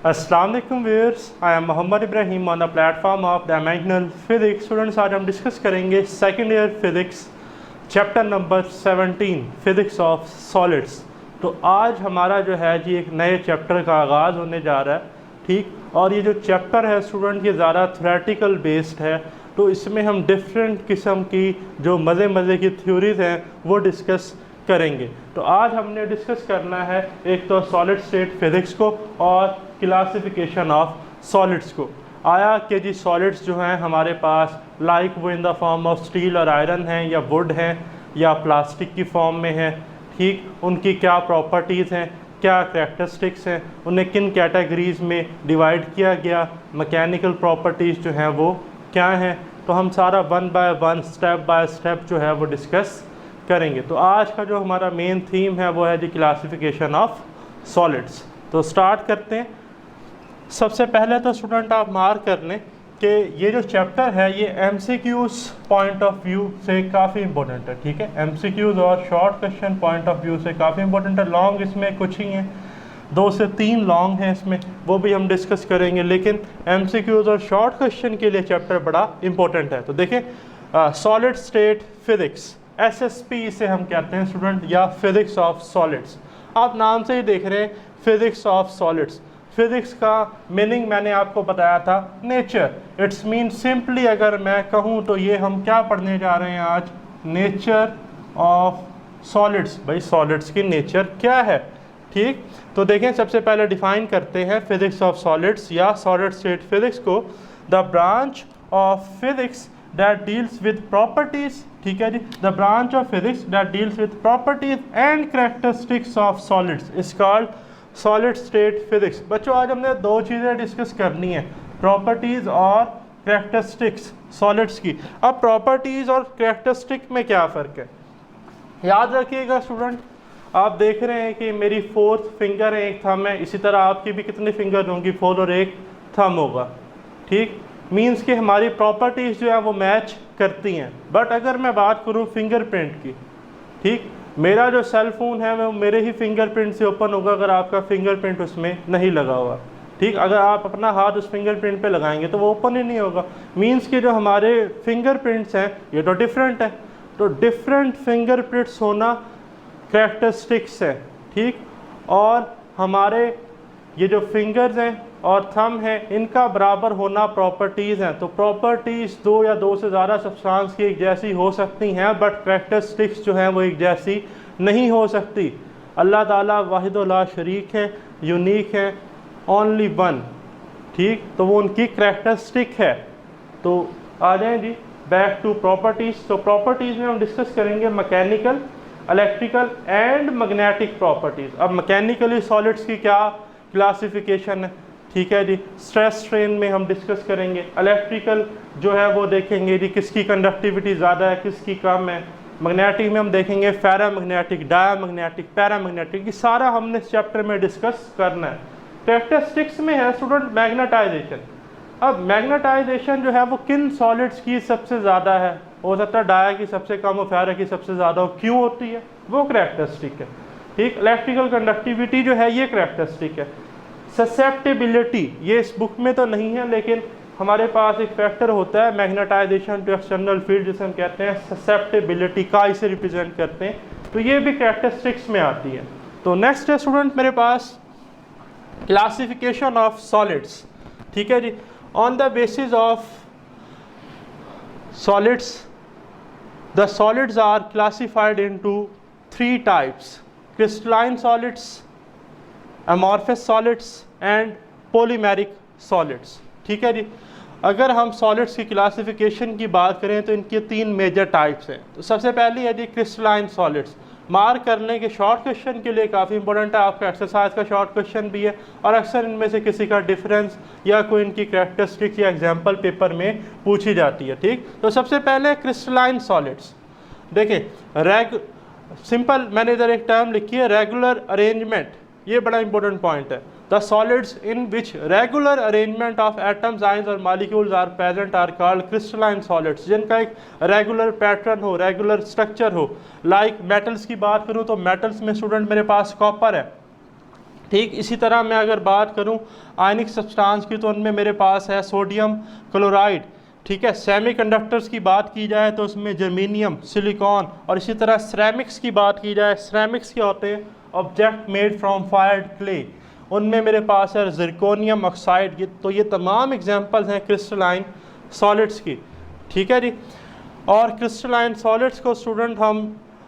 अस्सलाम वालेकुम viewers, I am Mohammad Ibrahim on the platform of dimensional physics. Students, आज हम डिस्कस करेंगे second year physics chapter number 17 physics of solids. तो आज हमारा जो है जी एक नए चैप्टर का आगाज़ होने जा रहा है, ठीक। और ये जो चैप्टर है स्टूडेंट ये ज़्यादा थ्योरेटिकल बेस्ड है, तो इसमें हम डिफरेंट किस्म की जो मज़े की थ्योरीज़ हैं वो डिस्कस करेंगे। तो आज हमने डिस्कस करना है एक तो सॉलिड स्टेट फिज़िक्स को और क्लासिफिकेशन ऑफ सॉलिड्स को। आया कि जी सॉलिड्स जो हैं हमारे पास लाइक वो in the form of steel और आयरन हैं या वुड हैं या प्लास्टिक की फॉर्म में हैं, ठीक। उनकी क्या प्रॉपर्टीज़ हैं, क्या करैक्टरिस्टिक्स हैं, उन्हें किन कैटेगरीज़ में डिवाइड किया गया, मैकेनिकल प्रॉपर्टीज़ जो हैं वो क्या हैं। तो हम सारा वन बाय स्टेप जो है वो डिस्कस करेंगे। तो आज का जो हमारा मेन थीम है वो है जी क्लासिफिकेशन ऑफ सॉलिड्स। तो स्टार्ट करते हैं। सबसे पहले तो स्टूडेंट आप मार्क कर लें कि ये जो चैप्टर है ये एमसीक्यूज़ पॉइंट ऑफ व्यू से काफ़ी इंपॉर्टेंट है, ठीक है। एमसीक्यूज़ और short question point of view से काफ़ी इंपॉर्टेंट है। लॉन्ग इसमें कुछ ही हैं, 2 से 3 लॉन्ग हैं इसमें, वो भी हम डिस्कस करेंगे, लेकिन एमसीक्यूज़ और शॉर्ट क्वेश्चन के लिए चैप्टर बड़ा इंपॉर्टेंट है। तो देखिए सॉलिड स्टेट फिजिक्स, एसएसपी इसे हम कहते हैं स्टूडेंट, या फिजिक्स ऑफ सॉलिड्स। आप नाम से ही देख रहे हैं फिजिक्स ऑफ सॉलिड्स। फिजिक्स का मीनिंग मैंने आपको बताया था नेचर। इट्स मीन सिंपली अगर मैं कहूँ तो ये हम क्या पढ़ने जा रहे हैं आज, नेचर ऑफ सॉलिड्स। भाई सॉलिड्स की नेचर क्या है, ठीक। तो देखें सबसे पहले डिफाइन करते हैं फिजिक्स ऑफ सॉलिड्स या सॉलिड स्टेट फिजिक्स को, the branch of physics that deals with properties, ठीक है जी, the branch of physics that deals with properties and characteristics of solids is called solid state physics. बच्चों आज हमने 2 चीज़ें discuss करनी है, प्रॉपर्टीज़ और कैरेक्टरिस्टिक्स सॉलिड्स की। अब प्रॉपर्टीज़ और कैरेक्टरिस्टिक में क्या फ़र्क है, याद रखिएगा स्टूडेंट। आप देख रहे हैं कि मेरी 4th फिंगर है, एक थंब है, इसी तरह आपकी भी कितनी फिंगर होंगी, 4 और 1 थंब होगा, ठीक। मीन्स कि हमारी प्रॉपर्टीज़ जो है वो मैच करती हैं। बट अगर मैं बात करूँ फिंगरप्रिंट की, ठीक, मेरा जो सेल फ़ोन है वो मेरे ही फिंगरप्रिंट से ओपन होगा अगर आपका फिंगरप्रिंट उसमें नहीं लगा हुआ, ठीक। अगर आप अपना हाथ उस फिंगरप्रिंट पे लगाएंगे तो वो ओपन ही नहीं होगा। मीन्स कि जो हमारे फिंगरप्रिंट्स हैं ये तो डिफरेंट है, तो डिफरेंट फिंगरप्रिंट्स होना कैरेक्टरिस्टिक्स है, ठीक। और हमारे ये जो फिंगर्स हैं और थंब है इनका बराबर होना प्रॉपर्टीज़ हैं। तो प्रॉपर्टीज़ 2 या 2 से ज़्यादा सब्सटेंस की एक जैसी हो सकती हैं, बट कैरेक्टरिस्टिक्स जो हैं वो एक जैसी नहीं हो सकती। अल्लाह ताला वाहिद ला शरीक हैं, यूनिक हैं, ओनली वन, ठीक। तो वो उनकी कैरेक्टरिस्टिक है। तो आ जाएँ जी बैक टू प्रॉपर्टीज़। तो प्रॉपर्टीज़ में हम डिस्कस करेंगे mechanical, electrical and magnetic properties. अब मैकेनिकली सॉलिड्स की क्या क्लासिफिकेशन है, ठीक है जी। स्ट्रेस स्ट्रेन में हम डिस्कस करेंगे। इलेक्ट्रिकल जो है वो देखेंगे जी किसकी कंडक्टिविटी ज़्यादा है, किसकी कम है। मैग्नेटिक में हम देखेंगे फेरामैग्नेटिक, डायामैग्नेटिक, पैरामैग्नेटिक, ये सारा हमने इस चैप्टर में डिस्कस करना है। कैरेक्टरिस्टिक्स में है स्टूडेंट मैग्नेटाइजेशन। अब मैग्नेटाइजेशन जो है वो किन सॉलिड्स की सबसे ज़्यादा है, हो सकता है डाया की सबसे कम हो, फेरा की सबसे ज़्यादा हो, क्यों होती है वो कैरेक्टरिस्टिक है, ठीक। इलेक्ट्रिकल कंडक्टिविटी जो है ये कैरेक्टरिस्टिक है। ससेप्टिबिलिटी ये इस बुक में तो नहीं है, लेकिन हमारे पास एक फैक्टर होता है मैग्नेटाइजेशन टू एक्सटर्नल फील्ड जिसे हम कहते हैं ससेप्टिबिलिटी, का इसे रिप्रेजेंट करते हैं, तो ये भी कैरेक्टरिस्टिक्स में आती है। तो नेक्स्ट है स्टूडेंट मेरे पास क्लासिफिकेशन ऑफ सॉलिड्स, ठीक है जी। On the basis of solids the solids are classified into 3 types, crystalline solids, amorphous solids and polymeric solids, ठीक है जी। अगर हम सॉलिड्स की क्लासिफिकेशन की बात करें तो इनके 3 मेजर टाइप्स हैं। तो सबसे पहली है जी क्रिस्टलाइन सॉलिड्स। मार्क करने के शॉर्ट क्वेश्चन के लिए काफ़ी इंपॉर्टेंट है, आपका एक्सरसाइज का शॉर्ट क्वेश्चन भी है, और अक्सर इनमें से किसी का डिफरेंस या कोई इनकी कैरेक्टरिस्टिक्स या एग्जाम्पल पेपर में पूछी जाती है, ठीक। तो सबसे पहले क्रिस्टलाइन सॉलिड्स देखें, सिंपल मैंने इधर एक टर्म लिखी है रेगुलर अरेंजमेंट, ये बड़ा इंपॉर्टेंट पॉइंट है। The solids in which regular arrangement of atoms, ions और molecules are present are called crystalline solids, जिनका एक रेगुलर पैटर्न हो, रेगुलर स्ट्रक्चर हो। लाइक मेटल्स की बात करूँ तो मेटल्स में स्टूडेंट मेरे पास कॉपर है, ठीक इसी तरह मैं अगर बात करूं आयनिक सब्सटेंस की तो उनमें मेरे पास है सोडियम क्लोराइड। ठीक है, सेमीकंडक्टर्स की बात की जाए तो उसमें जर्मेनियम, सिलिकॉन, और इसी तरह सिरेमिक्स की बात की जाए, सिरेमिक्स के होते हैं object made from fired clay, उनमें मेरे पास है जिरकोनियम ऑक्साइड। तो ये तमाम एग्जांपल्स हैं क्रिस्टलाइन सॉलिड्स की। ठीक है जी, और क्रिस्टलाइन सॉलिड्स को स्टूडेंट हम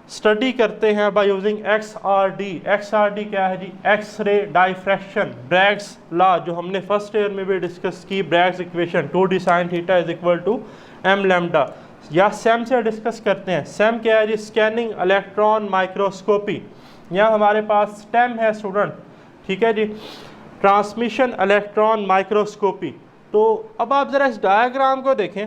स्टडी करते हैं बाय यूजिंग XRD। XRD क्या है जी? X ray diffraction, Bragg's law, जो हमने फर्स्ट ईयर में भी डिस्कस की, Bragg's equation 2d sin theta is equal to m lambda, या सैम से डिस्कस करते हैं। सैम क्या है जी? Scanning electron microscopy. यहाँ हमारे पास स्टेम है स्टूडेंट, ठीक है जी, ट्रांसमिशन इलेक्ट्रॉन माइक्रोस्कोपी। तो अब आप ज़रा इस डायग्राम को देखें,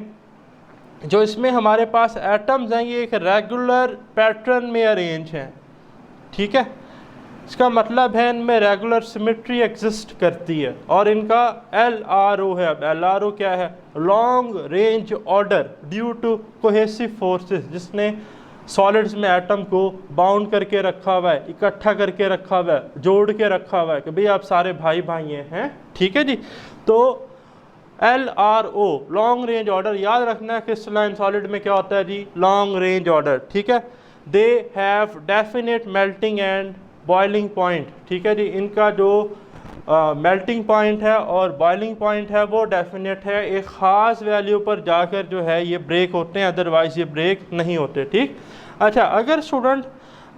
जो इसमें हमारे पास एटम्स हैं ये एक रेगुलर पैटर्न में अरेंज हैं। ठीक है, इसका मतलब है इनमें रेगुलर सिमेट्री एग्जिस्ट करती है, और इनका LRO है। अब LRO क्या है? Long range order due to cohesive forces, जिसने सॉलिड्स में एटम को बाउंड करके रखा हुआ है, इकट्ठा करके रखा हुआ है, जोड़ के रखा हुआ है कि भाई आप सारे भाई भाई हैं। ठीक है जी, तो LRO लॉन्ग रेंज ऑर्डर, याद रखना है क्रिस्टलाइन सॉलिड में क्या होता है जी? Long range order. ठीक है, they have definite melting and boiling point. ठीक है जी, इनका जो मेल्टिंग पॉइंट है और बॉइलिंग पॉइंट है वो डेफिनेट है, एक ख़ास वैल्यू पर जाकर जो है ये ब्रेक होते हैं, अदरवाइज़ ये ब्रेक नहीं होते। ठीक, अच्छा, अगर स्टूडेंट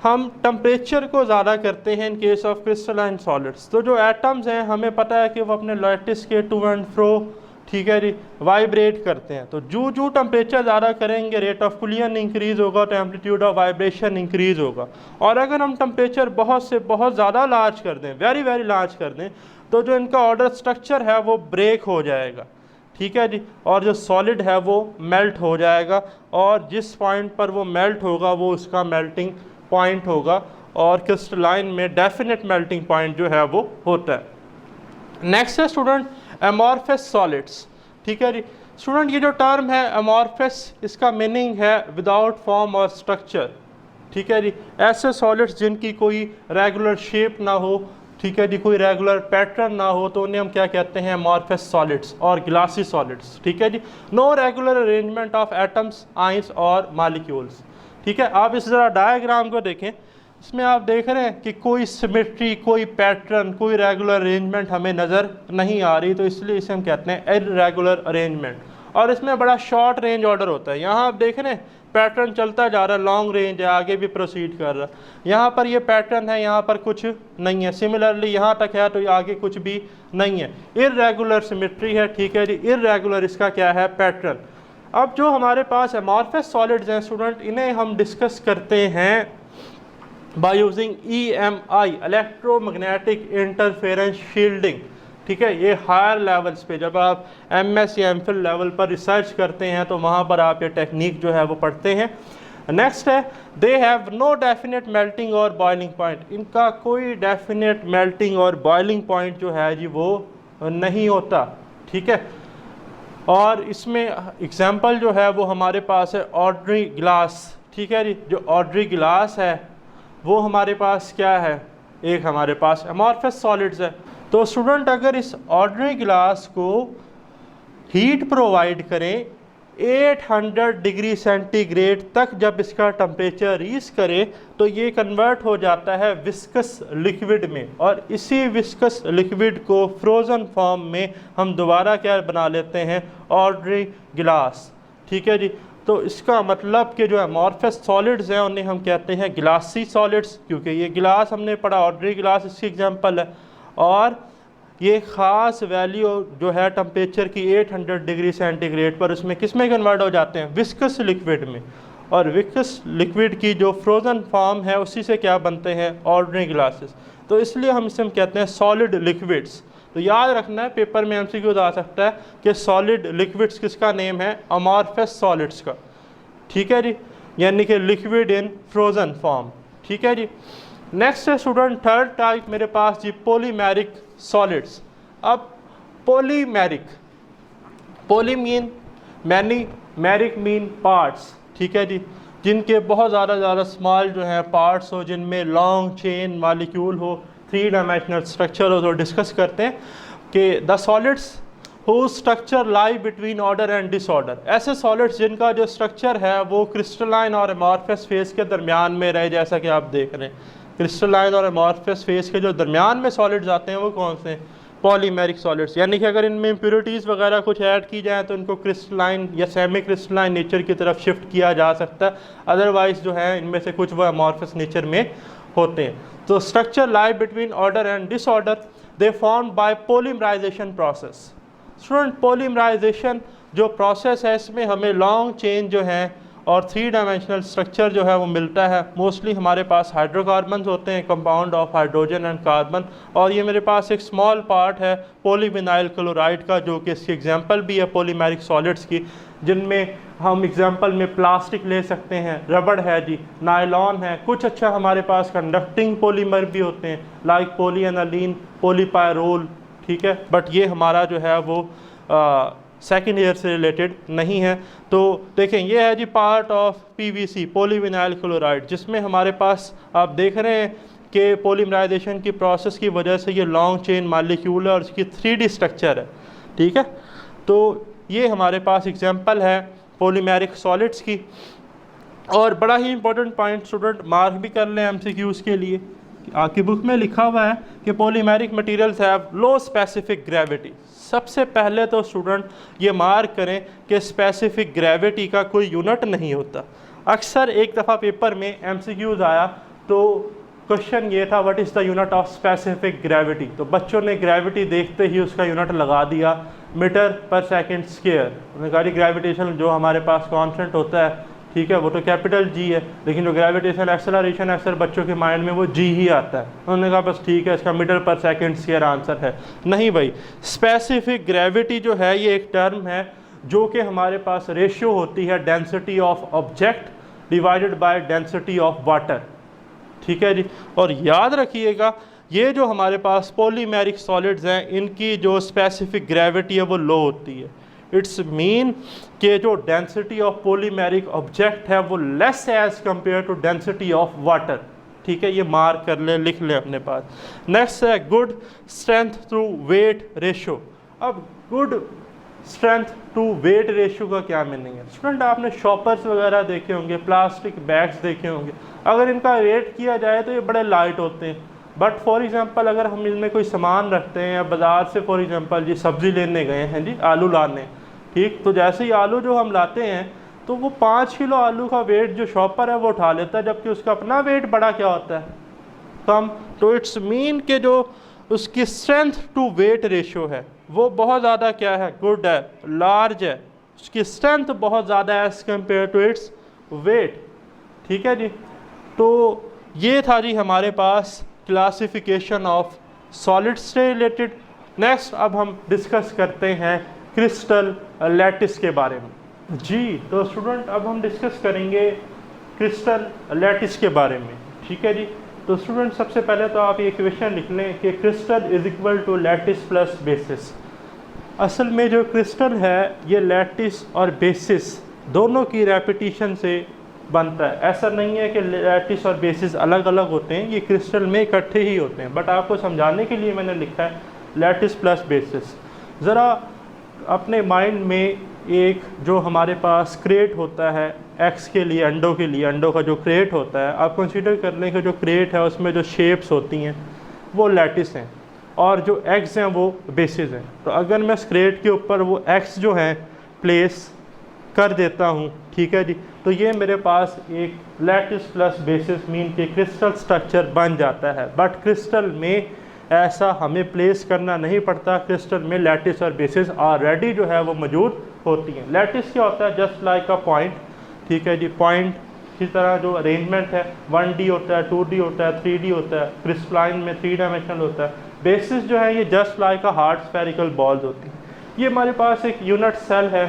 हम टेम्परेचर को ज़्यादा करते हैं इन केस ऑफ क्रिस्टलाइन सॉलिड्स, तो जो एटम्स हैं हमें पता है कि वो अपने लैटिस के टू एंड फ्रो, ठीक है जी, वाइब्रेट करते हैं। तो जो जो टेम्परेचर ज़्यादा करेंगे रेट ऑफ कूलियन इंक्रीज़ होगा, तो एम्पलीट्यूड ऑफ वाइब्रेशन इंक्रीज़ होगा। और अगर हम टेम्परेचर बहुत से बहुत ज़्यादा लार्ज कर दें, वेरी वेरी लार्ज कर दें, तो जो इनका ऑर्डर स्ट्रक्चर है वो ब्रेक हो जाएगा। ठीक है जी, और जो सॉलिड है वो मेल्ट हो जाएगा, और जिस पॉइंट पर वो मेल्ट होगा वो उसका मेल्टिंग पॉइंट होगा, और क्रिस्टलाइन में डेफिनेट मेल्टिंग पॉइंट जो है वो होता है। नेक्स्ट है स्टूडेंट एमॉर्फस सॉलिड्स। ठीक है जी, स्टूडेंट ये जो टर्म है एमॉर्फस, इसका मीनिंग है विदाउट फॉर्म और स्ट्रक्चर। ठीक है जी, ऐसे सॉलिड्स जिनकी कोई रेगुलर शेप ना हो, ठीक है जी, कोई रेगुलर पैटर्न ना हो, तो उन्हें हम क्या कहते हैं? एमॉर्फस सॉलिड्स और ग्लासी सॉलिड्स। ठीक है जी, no regular arrangement of atoms, ions और मालिक्यूल्स। ठीक है, आप इस ज़रा डायग्राम को देखें, इसमें आप देख रहे हैं कि कोई सिमेट्री, कोई पैटर्न, कोई रेगुलर अरेंजमेंट हमें नज़र नहीं आ रही, तो इसलिए इसे हम कहते हैं इर्रेगुलर अरेंजमेंट। और इसमें बड़ा शॉर्ट रेंज ऑर्डर होता है। यहाँ आप देख रहे हैं पैटर्न चलता जा रहा है, लॉन्ग रेंज है, आगे भी प्रोसीड कर रहा है। यहाँ पर ये पैटर्न है, यहाँ पर कुछ नहीं है, सिमिलरली यहाँ तक है तो आगे कुछ भी नहीं है, इर्रेगुलर सिमेट्री है। ठीक है जी, इर्रेगुलर इसका क्या है? पैटर्न। अब जो हमारे पास एमॉर्फस सॉलिड्स हैं स्टूडेंट, इन्हें हम डिस्कस करते हैं by using EMI, electromagnetic interference shielding. ठीक है, ये हायर लेवल्स पे जब आप MS या MPhil लेवल पर रिसर्च करते हैं तो वहाँ पर आप ये टेक्निक जो है वो पढ़ते हैं। नेक्स्ट है they have no definite melting और बॉइलिंग पॉइंट, इनका कोई डेफिनेट मेल्टिंग और बॉइलिंग पॉइंट जो है जी वो नहीं होता। ठीक है, और इसमें एग्जाम्पल जो है वो हमारे पास है ऑर्डिनरी ग्लास। ठीक है जी, जो ऑर्डिनरी ग्लास है वो हमारे पास क्या है? एक हमारे पास एमॉर्फस सॉलिड्स है। तो स्टूडेंट अगर इस ऑर्डिनरी ग्लास को हीट प्रोवाइड करें 800 डिग्री सेंटीग्रेड तक, जब इसका टेम्परेचर रीच करे तो ये कन्वर्ट हो जाता है विस्कस लिक्विड में, और इसी विस्कस लिक्विड को फ्रोज़न फॉर्म में हम दोबारा क्या बना लेते हैं? Ordinary glass. ठीक है जी, तो इसका मतलब कि जो एमॉर्फस सॉलिड्स हैं उन्हें हम कहते हैं ग्लासी सॉलिड्स, क्योंकि ये गिलास हमने पढ़ा, ऑर्डिनरी गिलास इसकी एग्जांपल है, और ये ख़ास वैल्यू जो है टेम्परेचर की 800 डिग्री सेंटीग्रेड पर, उसमें किस में कन्वर्ट हो जाते हैं? विस्कस लिक्विड में, और विस्कस लिक्विड की जो फ्रोज़न फॉर्म है उसी से क्या बनते हैं? Ordinary glasses. तो इसलिए हम इसे कहते हैं सॉलिड लिक्विड्स। तो याद रखना है, पेपर में MCQ आ सकता है कि सॉलिड लिक्विड्स किसका नेम है? अमॉर्फस सॉलिड्स का। ठीक है जी, यानी कि लिक्विड इन फ्रोज़न फॉर्म। ठीक है जी, नेक्स्ट है स्टूडेंट थर्ड टाइप मेरे पास जी पॉलीमेरिक सॉलिड्स। अब polymeric, poly mean many, meric mean parts. ठीक है जी, जिनके बहुत ज़्यादा स्मॉल जो हैं पार्ट्स हो, जिनमें लॉन्ग चेन मालिक्यूल हो। थ्री डायमेंशनल स्ट्रक्चर हो तो डिस्कस करते हैं कि the solids whose structure lie between order and disorder, ऐसे सॉलिड्स जिनका जो स्ट्रक्चर है वो क्रिस्टलाइन और एमॉर्फस फेस के दरमियान में रहे, जैसा कि आप देख रहे हैं क्रिस्टलाइन और एमॉर्फस फेस के जो दरमियान में सॉलिड्स आते हैं वो कौन से हैं? पॉलीमेरिक सॉलिड्स, यानी कि अगर इनमें इम्प्योरिटीज़ वगैरह कुछ ऐड की जाए तो इनको क्रिस्टलाइन या सेमी क्रिस्टलाइन नेचर की तरफ शिफ्ट किया जा सकता है, अदरवाइज जो है इनमें से कुछ वो एमॉर्फस नेचर में होते हैं। तो structure lie between order and disorder, they form by polymerisation process. Student, polymerisation जो प्रोसेस है इसमें हमें लॉन्ग चेन जो है और थ्री डायमेंशनल स्ट्रक्चर जो है वो मिलता है। मोस्टली हमारे पास हाइड्रोकार्बन्स होते हैं, compound of hydrogen and carbon, और ये मेरे पास एक स्मॉल पार्ट है पॉलीविनाइल क्लोराइड का, जो कि इसकी एग्जांपल भी है पॉलीमेरिक सॉलिड्स की, जिनमें हम एग्जांपल में प्लास्टिक ले सकते हैं, रबड़ है जी, नायलॉन है, कुछ अच्छा हमारे पास कंडक्टिंग पॉलीमर भी होते हैं लाइक पॉलीएनालीन, पॉलीपायरोल, ठीक है, बट ये हमारा जो है वो सेकेंड ईयर से रिलेटेड नहीं है। तो देखें ये है जी part of PVC, polyvinyl chloride, जिसमें हमारे पास आप देख रहे हैं कि पॉलीमराइजेशन की प्रोसेस की वजह से ये लॉन्ग चेन मॉलिक्यूल है और इसकी 3D स्ट्रक्चर है, ठीक है। तो ये हमारे पास एग्जांपल है पॉलीमेरिक सॉलिड्स की। और बड़ा ही इंपॉर्टेंट पॉइंट स्टूडेंट मार्क भी कर लें MCQs के लिए, आपकी बुक में लिखा हुआ है कि polymeric materials have low specific gravity. सबसे पहले तो स्टूडेंट ये मार्क करें कि स्पेसिफिक ग्रेविटी का कोई यूनिट नहीं होता। अक्सर एक दफ़ा पेपर में MCQs आया तो क्वेश्चन ये था what is the unit of specific gravity, तो बच्चों ने ग्रेविटी देखते ही उसका यूनिट लगा दिया मीटर पर सेकंड स्क्वायर। उन्होंने कहा ग्रेविटेशन जो हमारे पास कॉन्स्टेंट होता है, ठीक है, वो तो कैपिटल G है, लेकिन जो ग्रेविटेशन एक्सेलरेशन अक्सर बच्चों के माइंड में वो G ही आता है। उन्होंने कहा बस ठीक है, इसका मीटर पर सेकंड स्क्वायर आंसर है। नहीं भाई, स्पेसिफिक ग्रेविटी जो है ये एक टर्म है जो कि हमारे पास रेशियो होती है density of object divided by density of water, ठीक है जी। और याद रखिएगा ये जो हमारे पास पॉलीमेरिक सॉलिड्स हैं इनकी जो स्पेसिफिक ग्रेविटी है वो लो होती है। इट्स मीन कि जो डेंसिटी ऑफ पॉलीमेरिक ऑब्जेक्ट है वो less as compare to density of water, ठीक है, ये मार्क कर ले, लिख ले अपने पास। नेक्स्ट है good strength to weight ratio. अब good strength to weight ratio का क्या मीनिंग है? स्टूडेंट आपने शॉपर्स वगैरह देखे होंगे, प्लास्टिक बैग्स देखे होंगे, अगर इनका वेट किया जाए तो ये बड़े लाइट होते हैं, बट फॉर एग्जांपल अगर हम इनमें कोई सामान रखते हैं या बाज़ार से फॉर एग्जांपल जी सब्ज़ी लेने गए हैं जी, आलू लाने, ठीक, तो जैसे ही आलू जो हम लाते हैं तो वो 5 किलो आलू का वेट जो शॉपर है वो उठा लेता है, जबकि उसका अपना वेट बड़ा क्या होता है, कम। तो इट्स मीन के जो उसकी स्ट्रेंथ टू वेट रेशियो है वो बहुत ज़्यादा क्या है, गुड है, लार्ज है, उसकी स्ट्रेंथ बहुत ज़्यादा है as compare to its weight, ठीक है जी। तो ये था जी हमारे पास क्लासिफिकेशन ऑफ सॉलिड्स से रिलेटेड। नेक्स्ट अब हम डिस्कस करते हैं क्रिस्टल लैटिस के बारे में जी। तो स्टूडेंट अब हम डिस्कस करेंगे क्रिस्टल लैटिस के बारे में, ठीक है जी। तो स्टूडेंट सबसे पहले तो आप ये इक्वेशन लिख लें कि crystal is equal to lattice plus basis. असल में जो क्रिस्टल है ये लैटिस और बेसिस दोनों की रेपिटेशन से बनता है। ऐसा नहीं है कि लैटिस और बेसिस अलग अलग होते हैं, ये क्रिस्टल में इकट्ठे ही होते हैं, बट आपको समझाने के लिए मैंने लिखा है लैटिस प्लस बेसिस। ज़रा अपने माइंड में एक जो हमारे पास क्रेट होता है एक्स के लिए, अंडों के लिए, अंडों का जो क्रेट होता है, आप कंसीडर कर लें कि जो क्रेट है उसमें जो शेप्स होती हैं वो लैटिस हैं और जो एग्स हैं वो बेसिस हैं। तो अगर मैं इस क्रेट के ऊपर वो एक्स जो हैं प्लेस कर देता हूँ, ठीक है जी, तो ये मेरे पास एक लैटिस प्लस बेसिस मीन के क्रिस्टल स्ट्रक्चर बन जाता है। बट क्रिस्टल में ऐसा हमें प्लेस करना नहीं पड़ता, क्रिस्टल में लैटिस और बेसिस ऑलरेडी जो है वो मौजूद होती हैं। लैटिस क्या होता है, जस्ट लाइक अ पॉइंट, ठीक है जी, पॉइंट की तरह जो अरेंजमेंट है 1D होता है, 2D होता है, 3D होता है, क्रिस्टलाइन में 3 डायमेंशनल होता है। बेसिस जो है ये just like a hard spherical balls होती हैं। ये हमारे पास एक यूनिट सेल है,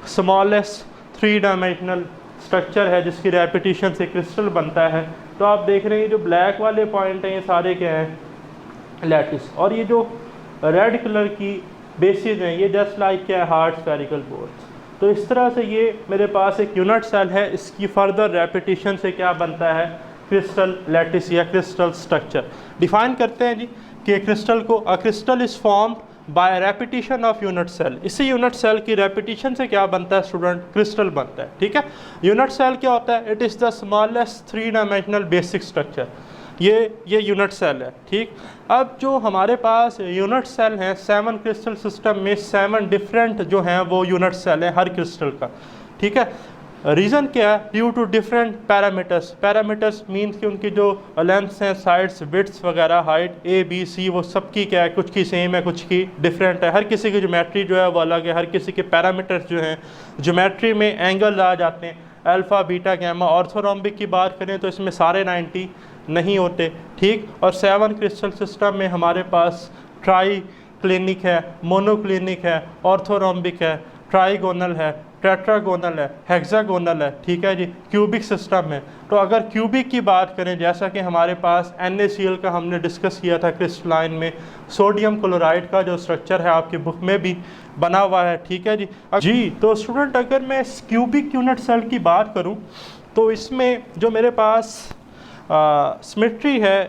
स्मॉलेस्ट 3 डायमेंशनल स्ट्रक्चर है जिसकी रेपिटेशन से क्रिस्टल बनता है। तो आप देख रहे हैं जो ब्लैक वाले पॉइंट हैं ये सारे क्या हैं, लैटिस, और ये जो रेड कलर की बेसिस हैं ये जस्ट लाइक क्या है, हार्ड स्फेरिकल बॉल्स। तो इस तरह से ये मेरे पास एक यूनिट सेल है, इसकी फर्दर रेपिटेशन से क्या बनता है, क्रिस्टल लैटिस या क्रिस्टल स्ट्रक्चर। डिफाइन करते हैं जी कि क्रिस्टल को, a crystal is formed by repetition of unit cell. इसी यूनिट सेल की रेपिटेशन से क्या बनता है स्टूडेंट? क्रिस्टल बनता है। ठीक है, यूनिट सेल क्या होता है? It is the smallest 3 dimensional basic structure. ये यूनिट सेल है। ठीक, अब जो हमारे पास यूनिट सेल हैं 7 क्रिस्टल सिस्टम में 7 डिफरेंट जो हैं वो यूनिट सेल है हर क्रिस्टल का। ठीक है, रीज़न क्या है? Due to different parameters. Parameters means कि उनकी जो लेंथ्स हैं, साइड्स, विड्थ्स वगैरह, हाइट ए बी सी, वो सबकी क्या है, कुछ की सेम है, कुछ की डिफरेंट है। हर किसी की ज्योमेट्री जो है वो अलग है। हर किसी के पैरामीटर्स जो हैं, ज्योमेट्री में एंगल आ जाते हैं, अल्फ़ा बीटा गैमा। ऑर्थोरोम्बिक की बात करें तो इसमें सारे 90 नहीं होते। ठीक, और 7 क्रिस्टल सिस्टम में हमारे पास ट्राई क्लिनिक है, मोनोक्लिनिक है, ऑर्थोरोम्बिक है, ट्राइगोनल है, टेट्रागोनल है, हेक्सागोनल है। ठीक है जी, क्यूबिक सिस्टम है। तो अगर क्यूबिक की बात करें, जैसा कि हमारे पास NaCl का हमने डिस्कस किया था क्रिस्टलाइन में, सोडियम क्लोराइड का जो स्ट्रक्चर है आपकी बुक में भी बना हुआ है। ठीक है जी। तो स्टूडेंट अगर मैं इस क्यूबिक यूनिट सेल की बात करूं तो इसमें जो मेरे पास सिमेट्री है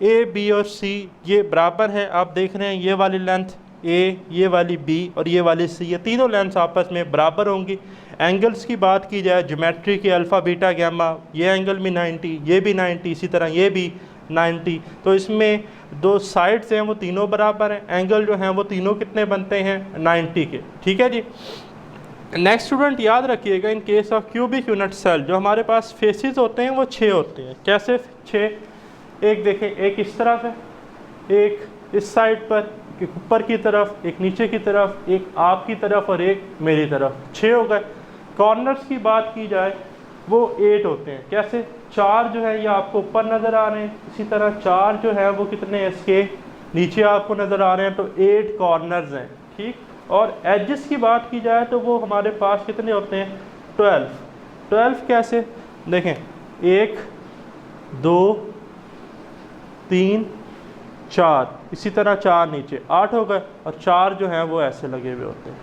ए बी और सी ये बराबर है। आप देख रहे हैं ये वाली लेंथ ए, ये वाली बी और ये वाली सी, ये तीनों लेंथ्स आपस में बराबर होंगी। एंगल्स की बात की जाए ज्योमेट्री की, अल्फ़ा बीटा गैमा, ये एंगल भी 90, ये भी 90, इसी तरह ये भी 90। तो इसमें दो साइड्स हैं वो तीनों बराबर हैं, एंगल जो हैं वो तीनों कितने बनते हैं? 90 के। ठीक है जी। नेक्स्ट स्टूडेंट याद रखिएगा, in case of cubic unit cell जो हमारे पास फेसेस होते हैं वो 6 होते हैं। कैसे 6? एक देखें, एक इस तरफ है, एक इस साइड पर, एक ऊपर की तरफ, एक नीचे की तरफ, एक आपकी तरफ और एक मेरी तरफ। 6 हो गए। कॉर्नर्स की बात की जाए वो 8 होते हैं। कैसे? 4 जो है ये आपको ऊपर नज़र आ रहे हैं, इसी तरह 4 जो है वो कितने हैं इसके नीचे आपको नज़र आ रहे हैं, तो 8 कॉर्नर्स हैं। ठीक, और एजेस की बात की जाए तो वो हमारे पास कितने होते हैं? 12 कैसे? देखें, 1 2 3 4, इसी तरह 4 नीचे, 8 हो गए, और 4 जो हैं वो ऐसे लगे हुए होते हैं।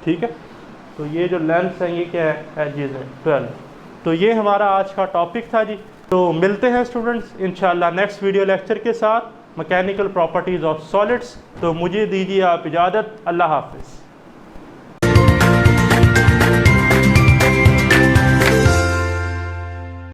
ठीक है, तो ये जो लेंथ है ये क्या है? एजेस है 12। तो ये हमारा आज का टॉपिक था जी। तो मिलते हैं स्टूडेंट्स इंशाल्लाह नेक्स्ट वीडियो लेक्चर के साथ, मैकेनिकल प्रॉपर्टीज़ ऑफ सॉलिड्स। तो मुझे दीजिए आप इजाज़त। अल्लाह हाफिज़।